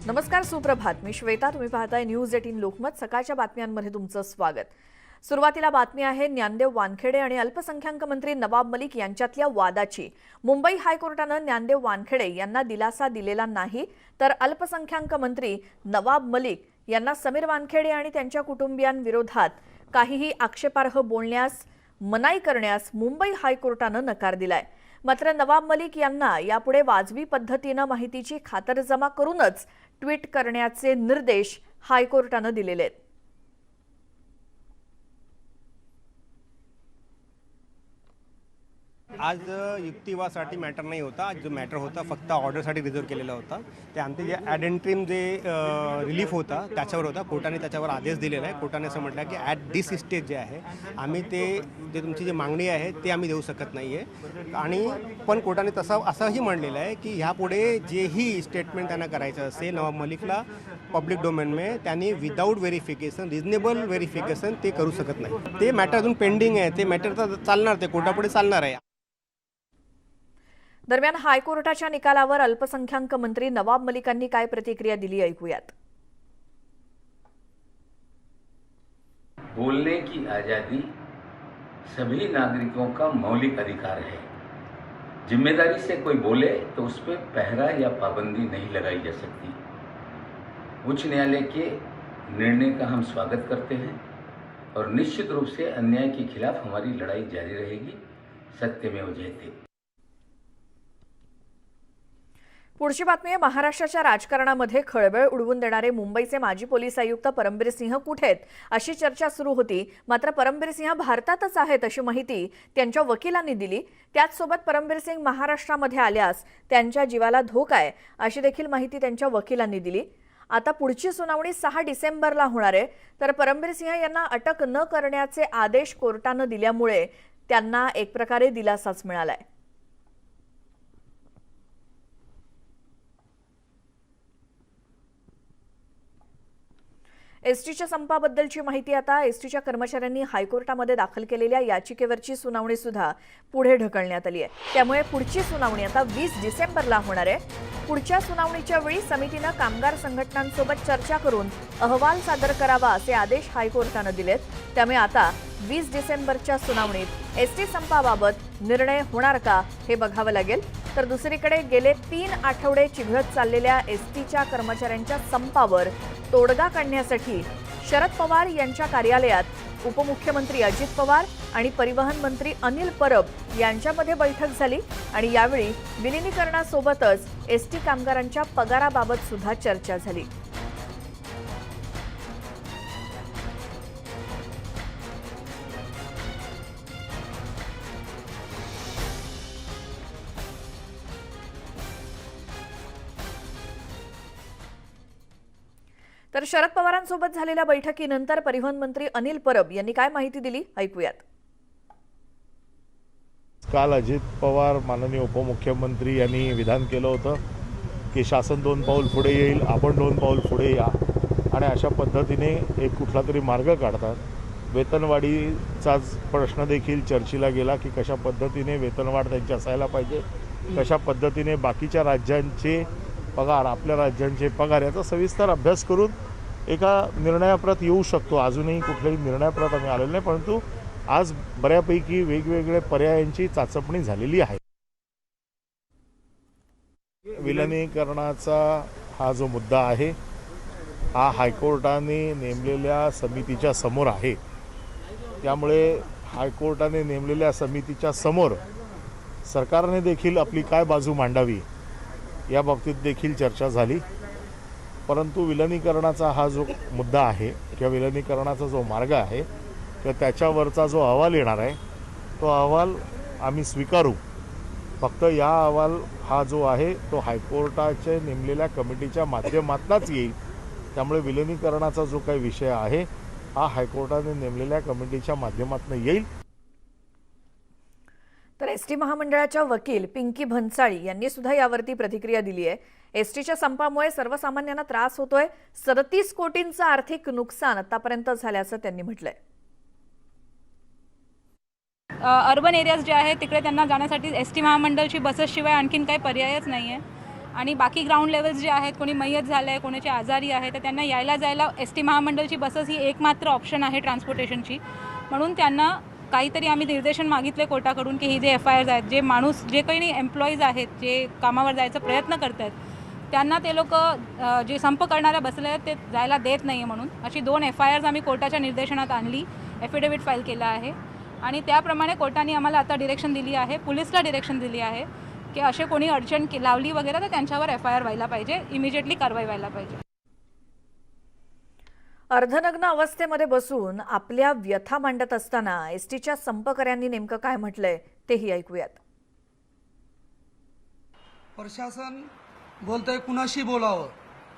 नमस्कार, सुप्रभात. मी श्वेता. तुम्ही पाहताय न्यूज 18 लोकमत. सकाळच्या बातम्यांमध्ये तुमचं स्वागत. सुरुवातीला बातमी आहे ज्ञानदेव वानखेडे आणि अल्पसंख्याक मंत्री नवाब मलिक यांच्यातल्या वादाची. मुंबई हायकोर्टानं ज्ञानदेव वानखेडे यांना दिलासा दिलेला नाही, तर अल्पसंख्याक मंत्री नवाब मलिक यांना समीर वानखेडे आणि त्यांच्या कुटुंबियांविरोधात काहीही आक्षेपार्ह बोलण्यास मनाई करण्यास मुंबई हायकोर्टानं नकार दिलाय. मात्र नवाब मलिक यांना यापुढे वाजवी पद्धतीनं माहितीची खातरजमा करूनच ट्विट करण्याचे निर्देश हायकोर्टानं दिलेले आहेत. आज युक्तिवादासाठी मॅटर नाही होता. जो मॅटर होता फक्त ऑर्डरसाठी रिझर्व केलेला होता. ते आमचे जे ॲडेंट्रीम जे रिलीफ होता त्याच्यावर होता. कोर्टाने त्याच्यावर आदेश दिलेला आहे. कोर्टाने असं म्हटलं की ॲट दिस स्टेज जे आहे आम्ही ते जे तुमची जी मागणी आहे ते आम्ही देऊ शकत नाही आहे. आणि पण कोर्टाने असंही म्हणलेलं आहे की ह्यापुढे जेही स्टेटमेंट त्यांना करायचं असेल नवाब मलिकला पब्लिक डोमेनमध्ये त्यांनी विदाऊट व्हेरिफिकेशन रिजनेबल व्हेरिफिकेशन ते करू शकत नाही. ते मॅटर अजून पेंडिंग आहे. ते मॅटर तर चालणार, ते कोर्टापुढे चालणार आहे. दरम्यान हायकोर्टाच्या निकालावर अल्पसंख्याक मंत्री नवाब मलिकांनी काय प्रतिक्रिया दिली ऐकूयात. बोलने की आज़ादी सभी नागरिकों का मौलिक अधिकार है. जिम्मेदारी से कोई बोले तो उस पर पहरा या पाबंदी नहीं लगाई जा सकती. उच्च न्यायालय के निर्णय का हम स्वागत करते हैं और निश्चित रूप से अन्याय के खिलाफ हमारी लड़ाई जारी रहेगी. सत्यमेव जयते. पुढची बातमी आहे महाराष्ट्राच्या राजकारणामध्ये खळबळ उडवून देणारे मुंबईचे माजी पोलीस आयुक्त परमबीर सिंह कुठे आहेत अशी चर्चा सुरू होती. मात्र परमबीर सिंह भारतातच आहेत अशी माहिती त्यांच्या वकिलांनी दिली. त्याचसोबत परमबीर सिंह महाराष्ट्रामध्ये आल्यास त्यांच्या जीवाला धोका आहे अशी देखील माहिती त्यांच्या वकिलांनी दिली. आता पुढची सुनावणी 6 डिसेंबरला होणार आहे. तर परमबीर सिंह यांना अटक न करण्याचे आदेश कोर्टानं दिल्यामुळे त्यांना एक प्रकारे दिलासाच मिळालाय. एसटीच्या संपाबद्दलची माहिती. आता एसटीच्या कर्मचाऱ्यांनी हायकोर्टामध्ये दाखल केलेल्या याचिकेवरची सुनावणी सुद्धा पुढे ढकलण्यात आली आहे. त्यामुळे पुढची सुनावणी आता 20 डिसेंबरला होणार आहे. पुढच्या सुनावणीच्या वेळी समितीनं कामगार संघटनांसोबत चर्चा करून अहवाल सादर करावा असे आदेश हायकोर्टानं दिलेत. त्यामुळे आता 20 डिसेंबरच्या सुनावणीत एसटी संपाबाबत निर्णय होणार का हे बघावं लागेल. तर दुसरीकडे गेले 3 आठवडे चिघळत चाललेल्या एसटीच्या कर्मचाऱ्यांच्या संपावर तोडगा काढण्यासाठी शरद पवार यांच्या कार्यालयात उपमुख्यमंत्री अजित पवार आणि परिवहन मंत्री अनिल परब यांच्यामध्ये बैठक झाली आणि यावेळी विलिनीकरणासोबतच एसटी कामगारांच्या पगाराबाबत सुद्धा चर्चा झाली. तर शरद पवारांसोबत झालेल्या बैठकीनंतर परिवहन मंत्री अनिल परब यांनी काय माहिती दिली ऐकूयात. काल अजित पवार माननीय उपमुख्यमंत्री यांनी विधान केलं होतं की शासन 2 पाऊल पुढे येईल, आपण 2 पाऊल पुढे या आणि अशा पद्धतीने एक कुठला तरी मार्ग काढतात. वेतनवाढीचाच प्रश्न देखील चर्चेला गेला की कशा पद्धतीने वेतनवाढ त्यांची असायला पाहिजे, कशा पद्धतीने बाकीच्या राज्यांचे पगार आपल्या राज्यांचे पगार याचा सविस्तर अभ्यास करून एका निर्णयाप्रत येऊ शकतो. अजूनही कुठल्याही निर्णयाप्रत आम्ही आलेलो नाही, परंतु आज बऱ्यापैकी वेगवेगळ्या पर्यायांची चाचपणी झालेली आहे. विलिनीकरणाचा हा जो मुद्दा आहे हा हायकोर्टाने नेमलेल्या समितीच्या समोर आहे. त्यामुळे हायकोर्टाने नेमलेल्या समितीच्या समोर सरकारने देखील आपली काय बाजू मांडावी या बाबतीत देखील चर्चा झाली. परंतु विलिनीकरणाचा हा जो मुद्दा आहे किंवा विलिनीकरणाचा जो मार्ग आहे तर त्याच्यावरचा जो अहवाल येणार आहे तो अहवाल आम्ही स्वीकारू. फक्त या अहवाल हा जो आहे तो हायकोर्टाच्या नेमलेल्या कमिटीच्या माध्यमातूनच येईल. त्यामुळे विलिनीकरणाचा जो काही विषय आहे हा हायकोर्टाने नेमलेल्या कमिटीच्या माध्यमातून येईल. तर एसटी महामंडळाच्या वकील पिंकी भन्साळी यांनी सुद्धा यावरती प्रतिक्रिया दिली आहे. एसटीच्या संपामुळे सर्वसामान्यांना त्रास होतोय. 37 कोटींचं आर्थिक नुकसान आतापर्यंत झाल्याचं त्यांनी म्हटलंय. अर्बन एरियाज जे आहेत तिकडे त्यांना जाण्यासाठी एस टी महामंडळची बसेसशिवाय आणखीन काही पर्यायच नाही आहे. आणि बाकी ग्राउंड लेवल्स जे आहेत, कोणी मयत झालं आहे, कोणाचे आजारी आहे, तर त्यांना यायला जायला एस टी महामंडळची बसेस ही एकमात्र ऑप्शन आहे ट्रान्सपोर्टेशनची. म्हणून त्यांना काहीतरी आम्ही निर्देशन मागितले कोर्टाकडून की ही जे FIRs आहेत, जे काही एम्प्लॉईज आहेत जे कामावर जायचा प्रयत्न करत आहेत, त्यांना ते लोक जे संप करणाऱ्या बसले आहेत ते जायला देत नाही आहे म्हणून अशी 2 FIRs आम्ही कोर्टाच्या निर्देशनात आणली, ॲफिडेव्हिट फाईल केला आहे. आणि त्याप्रमाणे कोर्टाने आम्हाला आता डिरेक्शन दिली आहे, पोलिसला डिरेक्शन दिली आहे की असे कोणी अडचण लावली वगैरे तर त्यांच्यावर FIR व्हायला पाहिजे, इमिजिएटली कारवाई व्हायला पाहिजे. अर्धनग्न अवस्थेमध्ये बसून आपल्या व्यथा मांडत असताना एसटीच्या संपकऱ्यांनी नेमकं काय म्हटलंय तेही ऐकूयात. प्रशासन बोलतंय कुणाशी बोलावं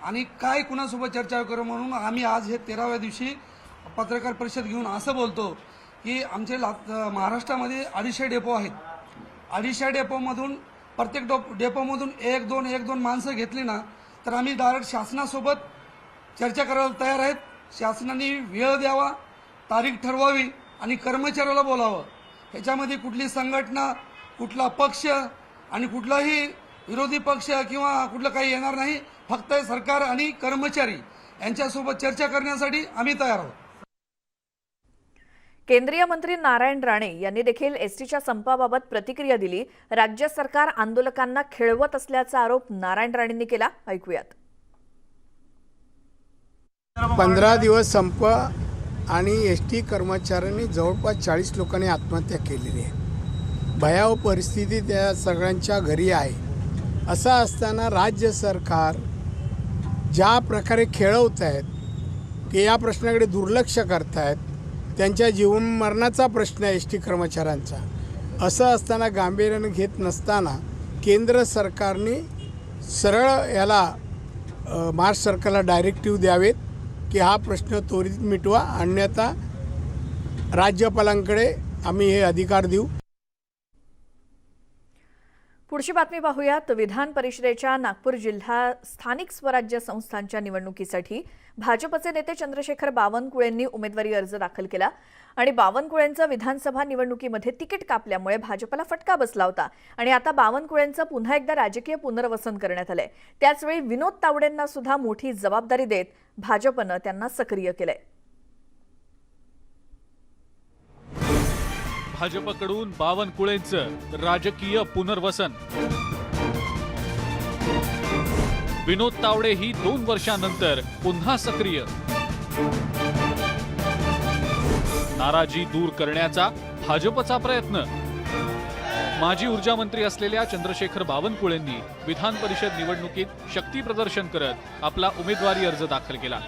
आणि काय कुणासोबत चर्चा करू म्हणून आम्ही आज हे 13व्या दिवशी पत्रकार परिषद घेऊन असं बोलतो की आमचे महाराष्ट्रामध्ये 250 डेपो आहेत. 250 डेपोमधून प्रत्येक डेपोमधून 1-2 माणसं घेतली ना तर आम्ही डायरेक्ट शासनासोबत चर्चा करायला तयार आहेत. शासनाने वेळ द्यावा, तारीख ठरवावी आणि कर्मचाऱ्याला बोलावं. ह्याच्यामध्ये कुठली संघटना, कुठला पक्ष आणि कुठलाही विरोधी पक्ष किंवा कुठलं काही येणार नाही. फक्त सरकार आणि कर्मचारी यांच्यासोबत चर्चा करण्यासाठी आम्ही तयार आहोत. केंद्रीय मंत्री नारायण राणे यांनी देखील एसटीच्या संपाबाबत प्रतिक्रिया दिली. राज्य सरकार आंदोलकांना खेळवत असल्याचा आरोप नारायण राणेंनी केला. ऐकूयात. 15 दिवस संप आणि ST कर्मचाऱ्यांनी जवळपास 40 लोकांनी आत्महत्या केलेली आहे. भयावह परिस्थिती त्या सगळ्यांच्या घरी आहे. असं असताना राज्य सरकार ज्या प्रकारे खेळवत आहेत की या प्रश्नाकडे दुर्लक्ष करतायत, त्यांच्या जीवन मरणाचा प्रश्न आहे ST कर्मचाऱ्यांचा. असं असताना गांभीर्याने घेत नसताना केंद्र सरकारने सरळ याला महाराष्ट्र सरकारला डायरेक्टिव्ह द्यावेत की हा प्रश्न त्वरित मिटवा, अन्यथा राज्यपालांकडे आम्ही हे अधिकार देऊ. पुढची बातमी पाहूयात. विधान परिषदेच्या नागपूर जिल्हा स्थानिक स्वराज्य संस्थांच्या निवडणुकीसाठी भाजपचे नेते चंद्रशेखर बावनकुळेंनी उमेदवारी अर्ज दाखल केला आणि बावनकुळेंचं विधानसभा निवडणुकीमध्ये तिकीट कापल्यामुळे भाजपला फटका बसला होता आणि आता बावनकुळेंचं पुन्हा एकदा राजकीय पुनर्वसन करण्यात आलंय. त्याचवेळी विनोद तावडेंना सुद्धा मोठी जबाबदारी देत भाजपनं त्यांना सक्रिय केलंय. भाजपकडून बावनकुळेंचं राजकीय पुनर्वसन. विनोद तावडे ही 2 वर्षांनंतर पुन्हा सक्रिय. नाराजी दूर करण्याचा भाजपचा प्रयत्न. माजी ऊर्जा मंत्री असलेल्या चंद्रशेखर बावनकुळेंनी विधान परिषद निवडणुकीत शक्ती प्रदर्शन करत आपला उमेदवारी अर्ज दाखल केला.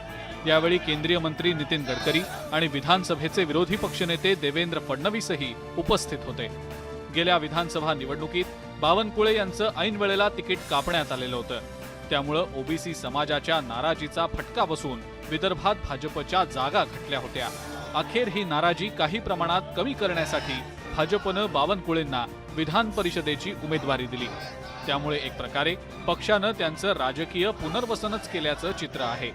यावेळी केंद्रीय मंत्री नितीन गडकरी आणि विधानसभेचे विरोधी पक्षनेते देवेंद्र फडणवीसही उपस्थित होते. गेल्या विधानसभा निवडणुकीत बावनकुळे यांचं ऐन वेळेला तिकीट कापण्यात आलेलं होतं. त्यामुळे ओबीसी समाजाच्या नाराजीचा फटका बसून विदर्भात भाजपच्या जागा घटल्या होत्या. अखेर ही नाराजी काही प्रमाणात कमी करण्यासाठी भाजपनं बावनकुळेंना विधान परिषदेची उमेदवारी दिली. त्यामुळे एक प्रकारे पक्षानं त्यांचं राजकीय पुनर्वसनच केल्याचं चित्र आहे.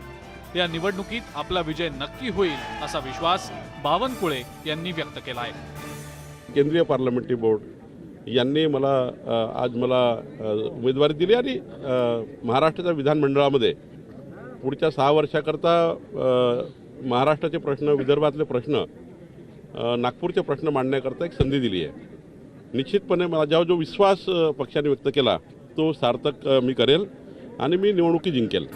या निवडणुकीत आपला विजय नक्की होईल असा विश्वास बावनकुळे यांनी व्यक्त केला आहे. केंद्रीय पार्लमेंटरी बोर्ड यांनी आज मला उमेदवारी दिली आणि महाराष्ट्राच्या विधानमंडळामध्ये पुढच्या 6 वर्षाकरता महाराष्ट्राचे प्रश्न, विदर्भातले प्रश्न, नागपूरचे प्रश्न मांडण्याकरता एक संधी दिली आहे. निश्चितपणे माझा जो विश्वास पक्षाने व्यक्त केला तो सार्थक मी करेल आणि मी निवडणुकी जिंकेल.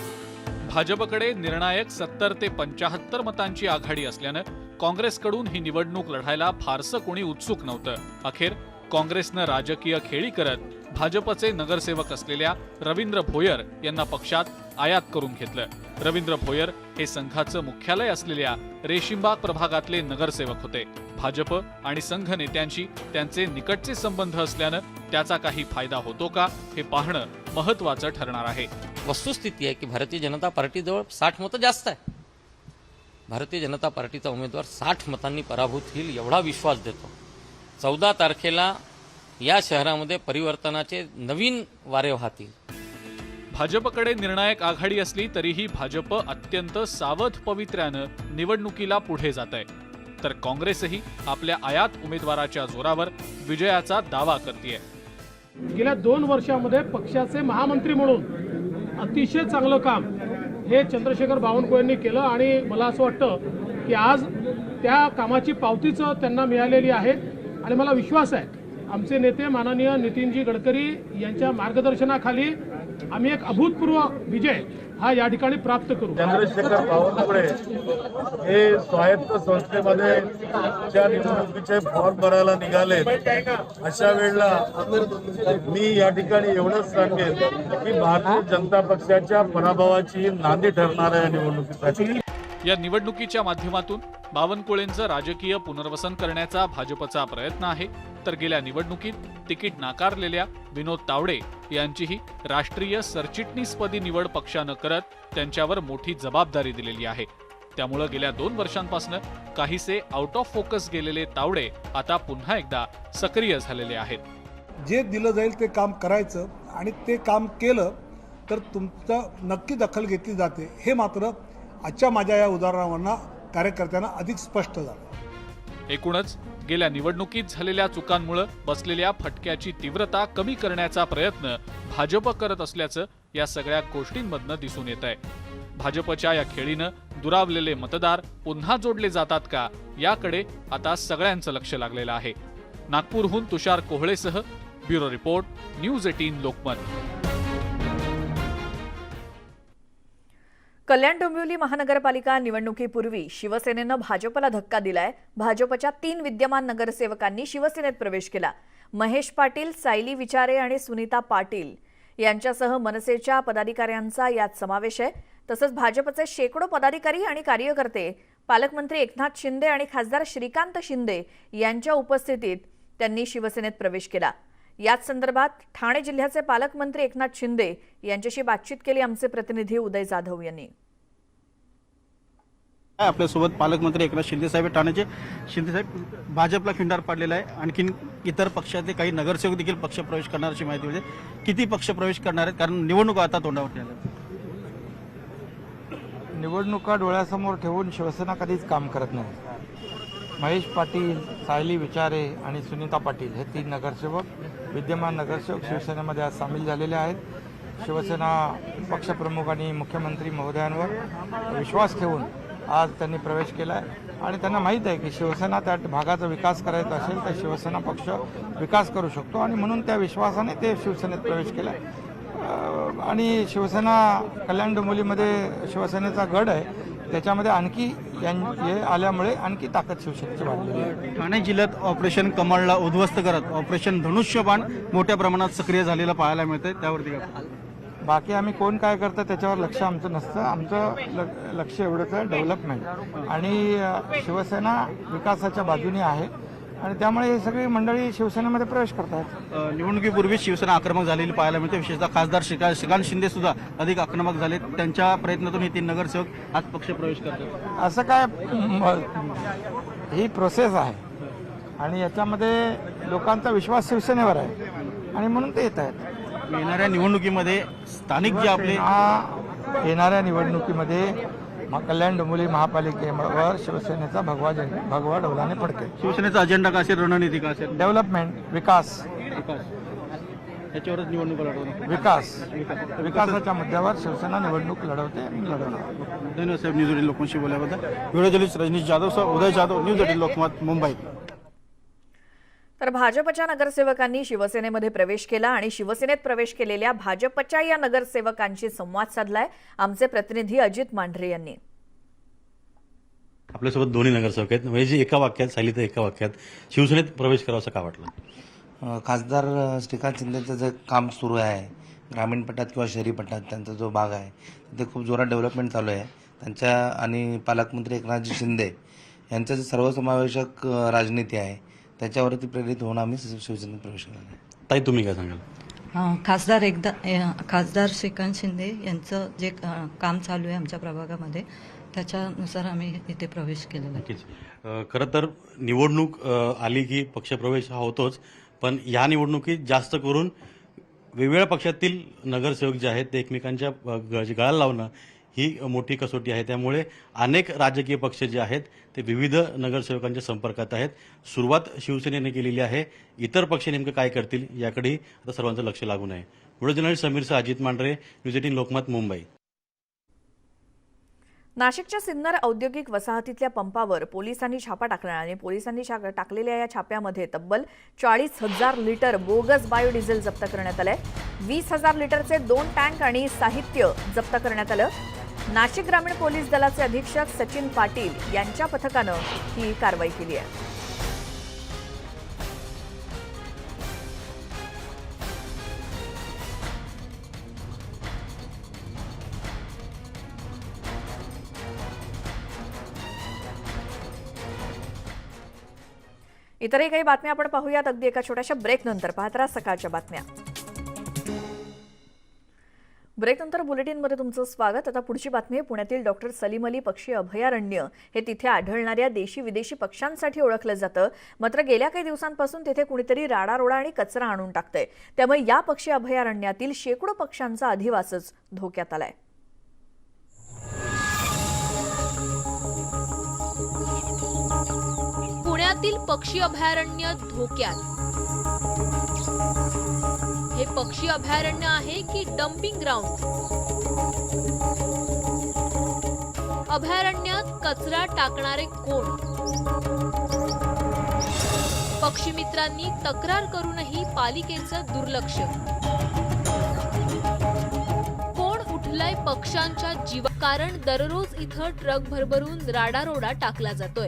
भाजपकडे निर्णायक 70 ते 75 मतांची आघाडी असल्यानं काँग्रेसकडून ही निवडणूक लढायला फारसं कोणी उत्सुक नव्हतं. अखेर काँग्रेसनं राजकीय खेळी करत भाजपचे नगरसेवक असलेल्या रवींद्र भोयर यांना पक्षात आयात करून घेतलं. रवींद्र भोयर हे संघाचं मुख्यालय असलेल्या रेशीमबाग प्रभागातले नगरसेवक होते. भाजप आणि संघ नेत्यांशी त्यांचे निकटचे संबंध असल्यानं त्याचा काही फायदा होतो का हे पाहणं महत्त्वाचं ठरणार आहे. वस्तुस्थिती आहे की भारतीय जनता पार्टीजवळ 60 मतं जास्त आहे. भारतीय जनता पार्टीचा उमेदवार 60 मतांनी पराभूत होईल एवढा विश्वास देतो. 14 तारखेला या शहरामध्ये परिवर्तनाचे नवीन वारे वाहतील. भाजपकडे निर्णायक आघाडी असली तरीही भाजप अत्यंत सावध पवित्र्यानं निवडणुकीला पुढे जात आहे. तर काँग्रेसही आपल्या आयात उमेदवाराच्या जोरावर विजयाचा दावा करतेय. गेल्या 2 वर्षामध्ये पक्षाचे महामंत्री म्हणून अतिशय चांगलं काम हे चंद्रशेखर बावनकुळेंनी केलं आणि मला असं वाटतं की आज त्या कामाची पावतीच त्यांना मिळालेली आहे आणि मला विश्वास आहे आमचे नेते माननीय नितीनजी गडकरी यांच्या मार्गदर्शनाखाली आम्ही एक अभूतपूर्व विजय हा या ठिकाणी प्राप्त करू. चंद्रशेखर बावनकुळे हे स्वायत्त संस्थेमध्ये त्या निवडणुकीचे फॉर्म भरायला निघाले. अशा वेळेला मी या ठिकाणी एवढंच सांगेन की भारतीय जनता पक्षाच्या पराभवाची नांदी ठरणार आहे निवडणुकीसाठी. या निवडणुकीच्या माध्यमातून बावनकुळेंचं राजकीय पुनर्वसन करण्याचा भाजपचा प्रयत्न आहे, तर गेल्या निवडणुकीत तिकीट नाकारलेल्या विनोद तावडे यांचीही राष्ट्रीय सरचिटणीसपदी निवड पक्षानं करत त्यांच्यावर मोठी जबाबदारी दिलेली आहे. त्यामुळे गेल्या 2 वर्षांपासून काहीसे आउट ऑफ फोकस गेलेले तावडे आता पुन्हा एकदा सक्रिय झालेले आहेत. जे दिलं जाईल ते काम करायचं आणि ते काम केलं तर तुमचं नक्की दखल घेतली जाते हे मात्र आजच्या माझ्या या उदाहरणावरनं कार्यकर्त्यांना अधिक स्पष्ट झालं. एकूणच गेल्या निवडणुकीत झालेल्या चुकांमुळे बसलेल्या फटक्याची तीव्रता कमी करण्याचा प्रयत्न भाजप करत असल्याचं या सगळ्या गोष्टींमधनं दिसून येत आहे. भाजपच्या या खेळीनं दुरावलेले मतदार पुन्हा जोडले जातात का याकडे आता सगळ्यांचं लक्ष लागलेलं आहे. नागपूरहून तुषार कोहळेसह bureau report, news 18 Lokmat. Kalyan Dombivli महानगरपालिका निवडणुकीपूर्वी शिवसेनेनं भाजपला धक्का दिलाय. भाजपच्या 3 विद्यमान नगरसेवकांनी शिवसेनेत प्रवेश केला. महेश पाटील, सायली विचारे आणि सुनीता पाटील यांच्यासह मनसेच्या पदाधिकाऱ्यांचा यात समावेश आहे. तसंच भाजपचे शेकडो पदाधिकारी आणि कार्यकर्ते पालकमंत्री एकनाथ शिंदे आणि खासदार श्रीकांत शिंदे यांच्या उपस्थितीत त्यांनी शिवसेनेत प्रवेश केला. याच संदर्भात ठाणे जिल्ह्याचे पालकमंत्री एकनाथ शिंदे यांच्याशी बातचीत केली आमचे प्रतिनिधी उदय जाधव यांनी. आपल्यासोबत पालकमंत्री एकनाथ शिंदे साहेब, ठाण्याचे शिंदे साहेब. भाजपला खिंडार पाडलेला आहे. आणखीन इतर पक्षातले काही नगरसेवक देखील पक्षप्रवेश करण्याची माहिती मिळते. किती पक्षप्रवेश करणार आहेत, कारण निवडणुका आता तोंडावरती आल्या? निवडणुका डोळ्यासमोर ठेवून शिवसेना कधीच काम करत नाही. महेश पाटील, सायली विचारे आणि सुनीता पाटील हे 3 नगरसेवक, विद्यमान नगरसेवक शिवसेनेमध्ये आज सामील झालेले आहेत. शिवसेना पक्षप्रमुख आणि मुख्यमंत्री महोदयांवर विश्वास ठेवून आज त्यांनी प्रवेश केला आहे आणि त्यांना माहीत आहे की शिवसेना त्या भागाचा विकास करायचा असेल तर शिवसेना पक्ष विकास करू शकतो आणि म्हणून त्या विश्वासाने ते शिवसेनेत प्रवेश केला आहे. आणि शिवसेना कल्याण डोंबिवलीमध्ये शिवसेनेचा गड आहे, त्याच्यामध्ये आणखी हे आल्यामुळे आणखी ताकद शिवसेनेची वाढलेली आहे. ठाणे जिल्ह्यात ऑपरेशन कमळला उद्ध्वस्त करत ऑपरेशन धनुष्यबाण मोठ्या प्रमाणात सक्रिय झालेलं पाहायला मिळतंय, त्यावरती काय? बाकी आम्ही कोण काय करतं त्याच्यावर लक्ष आमचं नसतं. आमचं लक्ष एवढंच आहे डेव्हलपमेंट आणि शिवसेना विकासाच्या बाजूने आहे आणि त्यामुळे ही सगळी मंडळी शिवसेनेमध्ये प्रवेश करतात. निवडणुकीपूर्वी शिवसेना आक्रमक झालेली पाहायला मिळते. विशेषतः खासदार श्रीकांत शिंदे सुद्धा अधिक आक्रमक झाले. त्यांच्या प्रयत्नातून हे 3 नगरसेवक आज पक्ष प्रवेश करतात. असं काय ही प्रोसेस आहे आणि याच्यामध्ये लोकांचा विश्वास शिवसेनेवर आहे आणि म्हणून ते येत आहेत. येणाऱ्या निवडणुकीमध्ये स्थानिक जे आपले येणाऱ्या निवडणुकीमध्ये कल्याण डोंबिवली महापालिकेवर शिवसेनेचा भगवा डौलाने पडते. शिवसेनेचा अजेंडा का असेल, रणनीती का असेल? डेव्हलपमेंट, विकास, याच्यावरच निवडणूक लढवणार. विकासाच्या मुद्द्यावर शिवसेना निवडणूक लढवते आणि लढवणार. धन्यवाद साहेब, न्यूज 18 लोकांशी बोलल्याबद्दल. व्हिडिओ जर्नलिस्ट रजनीश जाधव सह उदय जाधव, न्यूज 18 लोकमत, मुंबई. तर भाजपच्या नगरसेवकांनी शिवसेनेमध्ये प्रवेश केला आणि शिवसेनेत प्रवेश केलेल्या भाजपच्या या नगरसेवकांशी संवाद साधलाय आमचे प्रतिनिधी अजित मांढरे यांनी. आपल्यासोबत 2 नगरसेवक आहेत. म्हणजे एका वाक्यात, सायली तर एका वाक्यात, शिवसेनेत प्रवेश करावा असं का वाटलं? खासदार श्रीकांत शिंदेचं जे काम सुरू आहे ग्रामीण पट्ट्यात किंवा शहरी पट्ट्यात, त्यांचा जो भाग आहे तिथे खूप जोरात डेव्हलपमेंट चालू आहे त्यांच्या आणि पालकमंत्री एकनाथजी शिंदे यांचं जे सर्वसमावेशक राजनीती आहे त्याच्यावरती प्रेरित होऊन आम्ही शिवसेनेत प्रवेश केला आहे. ताई, तुम्ही काय सांगाल? खासदार श्रीकांत शिंदे यांचं जे काम चालू आहे आमच्या प्रभागामध्ये त्याच्यानुसार आम्ही इथे प्रवेश केलेला आहे. नक्कीच. खरं तर निवडणूक आली की पक्षप्रवेश हा होतोच, पण या निवडणुकीत जास्त करून वेगवेगळ्या पक्षातील नगरसेवक जे आहेत ते एकमेकांच्या गळाला लावणं ही मोठी कसोटी आहे. त्यामुळे अनेक राजकीय पक्ष जे आहेत ते विविध नगरसेवकांच्या संपर्कात आहेत. सुरुवात शिवसेनेने केलेली आहे. इतर पक्ष नेमकं काय करतील याकडेही आता सर्वांचं लक्ष लागून आहे. व्हिडिओ जर्नलिस्ट समीरसह अजित मांढरे, न्यूज 18 लोकमत, मुंबई. नाशिकच्या सिन्नर औद्योगिक वसाहतीतल्या पंपावर पोलिसांनी छापा टाकला आणि पोलिसांनी टाकलेल्या या छाप्यामध्ये तब्बल 40,000 लिटर बोगस बायोडिझेल जप्त करण्यात आलंय. 20,000 लिटरचे 2 टँक आणि साहित्य जप्त करण्यात आलं. नाशिक ग्रामीण पोलीस दलाचे अधीक्षक सचिन पाटील यांच्या पथकानं ही कारवाई केली आहे. इतरही काही बातम्या आपण पाहूयात अगदी एका छोट्याशा ब्रेक नंतर. पाहत राहा सकाळच्या बातम्या. ब्रेक नंतर बुलेटिनमध्ये तुमचं स्वागत. आता पुढची बातमी आहे पुण्यातील डॉक्टर सलीम अली पक्षी अभयारण्य. हे तिथे आढळणाऱ्या देशी विदेशी पक्ष्यांसाठी ओळखलं जातं. मात्र गेल्या काही दिवसांपासून तिथे कुणीतरी राडारोडा आणि कचरा आणून टाकतंय. त्यामुळे या पक्षी अभयारण्यातील शेकडो पक्ष्यांचा अधिवासच धोक्यात आलाय. पुण्यातील पक्षी अभयारण्य धोक्यात. हे पक्षी अभयारण्य आहे की डम्पिंग ग्राउंड? अभयारण्यात कचरा टाकणारे कोण? पक्षी मित्रांनी तक्रार करूनही पालिकेचं दुर्लक्ष. कोण उठलाय पक्ष्यांच्या जीवा? कारण दररोज इथं ट्रक भरभरून राडारोडा टाकला जातोय.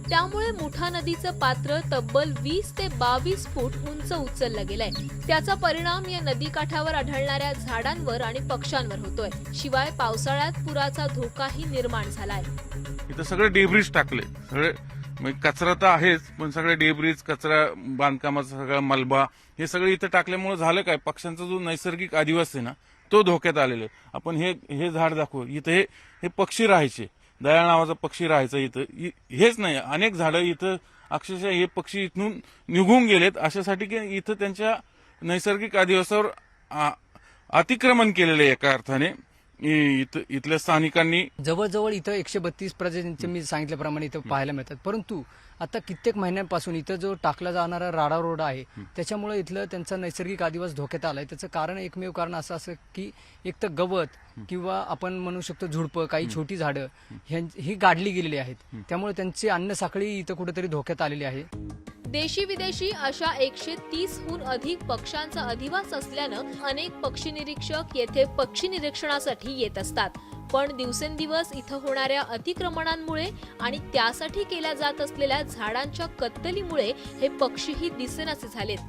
त्यामुळे मुठा नदीचं पात्र तब्बल 20 ते 22 फूट उंच उचललं गेलंय. त्याचा परिणाम या नदीकाठावर आढळणाऱ्या झाडांवर आणि पक्ष्यांवर होतोय. शिवाय पावसाळ्यात पुराचा धोकाही निर्माण झालाय. इथं सगळे डेब्रिज टाकले. सगळे कचरा तर आहेच, पण सगळे डेब्रिज, कचरा, बांधकामाचा सगळा मलबा, हे सगळे इथं टाकल्यामुळे झालं काय, पक्ष्यांचा जो नैसर्गिक अधिवास आहे ना तो धोक्यात आलेला आहे. आपण हे झाड दाखवू. इथं हे पक्षी राहायचे. दयाळ नावाचा पक्षी राहायचा इथं. हेच नाही, अनेक झाडं इथं अक्षरशः हे पक्षी इथून निघून गेलेत अशासाठी की इथं त्यांच्या नैसर्गिक अधिवासावर अतिक्रमण केलेलं आहे एका अर्थाने इथल्या स्थानिकांनी. जवळजवळ इथं 132 प्रजातींचे मी सांगितल्याप्रमाणे इथं पाहायला मिळतात. परंतु आता कित्येक महिन्यांपासून इथं जो टाकला जाणारा राडारोडा आहे त्याच्यामुळे इथलं त्यांचा नैसर्गिक अधिवास धोक्यात आलाय. त्याचं कारण एकमेव कारण असं की एक तर गवत किंवा आपण म्हणू शकतो झुडपं, काही छोटी झाडं ही गाडली गेलेली आहेत. त्यामुळे त्यांची अन्न साखळी इथं कुठेतरी धोक्यात आलेली आहे. देशी विदेशी अशा 130हून अधिक पक्ष्यांचा अधिवास असल्यानं अनेक पक्षी निरीक्षक येथे पक्षी निरीक्षणासाठी येत असतात. पण दिवसेंदिवस इथं होणाऱ्या अतिक्रमणांमुळे आणि त्यासाठी केल्या जात असलेल्या झाडांच्या कत्तलीमुळे हे पक्षीही दिसेनासे झालेत.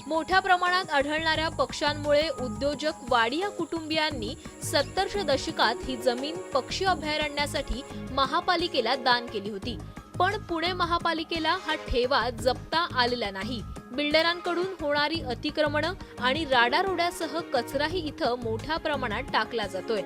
मोठ्या प्रमाणात आढळणाऱ्या पक्ष्यांमुळे उद्योजक वाडिया कुटुंबियांनी 70च्या दशकात ही जमीन पक्षी अभयारण्यासाठी महापालिकेला दान केली होती. पण पुणे महापालिकेला हा ठेवा जपता आलेला नाही. बिल्डरांकडून होणारी अतिक्रमणं आणि राडारोड्यासह कचराही इथं मोठ्या प्रमाणात टाकला जातोय.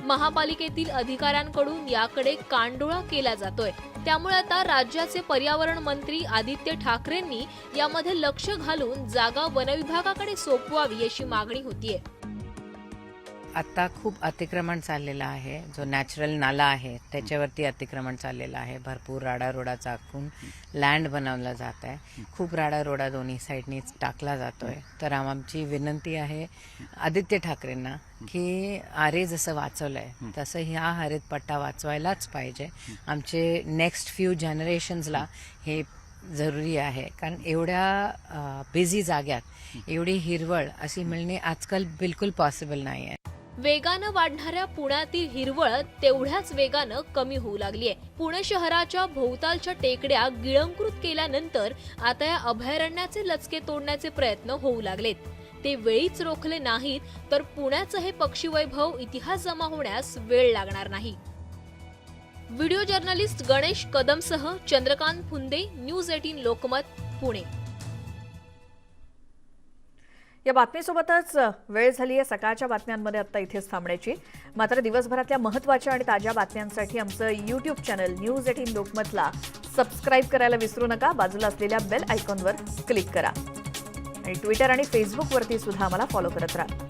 महापालिकेतील अधिकाऱ्यांकडून याकडे कानडोळा केला जातोय. त्यामुळे आता राज्याचे पर्यावरण मंत्री आदित्य ठाकरेंनी यामध्ये लक्ष घालून जागा वनविभागाकडे सोपवावी अशी मागणी होतीये. आता खूप अतिक्रमण चाललेलं आहे. जो नॅचरल नाला आहे त्याच्यावरती अतिक्रमण चाललेलं आहे. भरपूर राडारोडा चाकून लँड बनवला जात आहे. खूप राडारोडा दोन्ही साईडनी टाकला जातोय. तर आमची विनंती आहे आदित्य ठाकरेंना की आरे जसं वाचवलंय तसं ह्या हरित पट्टा वाचवायलाच पाहिजे. आमचे नेक्स्ट फ्यू जनरेशन्सला हे जरुरी आहे. कारण एवढ्या बिझी जाग्यात एवढी हिरवळ अशी मिळणे आजकाल बिलकुल पॉसिबल नाही आहे. वेगानं वाढणाऱ्या पुण्यातील हिरवळ तेवढ्याच वेगानं कमी होऊ लागली आहे. पुणे शहराच्या भोवतालच्या टेकड्या गिळंकृत केल्यानंतर आता या अभयारण्याचे लचके तोडण्याचे प्रयत्न होऊ लागलेत. ते वेळीच रोखले नाहीत तर पुण्याचं हे पक्षी वैभव इतिहास जमा होण्यास वेळ लागणार नाही. व्हिडिओ जर्नलिस्ट गणेश कदमसह चंद्रकांत फुंदे, न्यूज 18 लोकमत, पुणे. या बातमीसोबतच वेळ झाली आहे सकाळच्या बातम्यांमध्ये आता इथेच थांबण्याची. मात्र दिवसभरातल्या महत्त्वाच्या आणि ताज्या बातम्यांसाठी आमचं यूट्यूब चॅनल न्यूज 18 लोकमतला सबस्क्राईब करायला विसरू नका. बाजूला असलेल्या बेल आयकॉनवर क्लिक करा आणि ट्विटर आणि फेसबुकवरती सुद्धा आम्हाला फॉलो करत राहा.